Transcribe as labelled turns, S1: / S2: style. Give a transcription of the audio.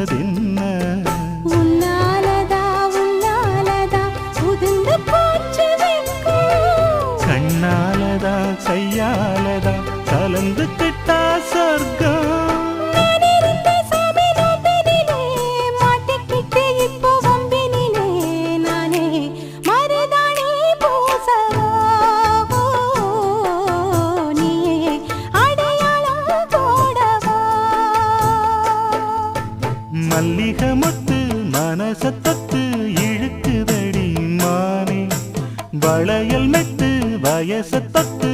S1: வந்ததென்ன
S2: உன்னாலதா உன்னாலதா உதிர்ந்து போச்சு வெட்கம்
S1: கண்ணாலதா கையாலதா கலந்துக்கிட்டா சொர்க்கம் மல்லிகை மொட்டு மனசத்தத்து இழுக்குதடி மானே வளையல் மெட்டு வயசத்தத்து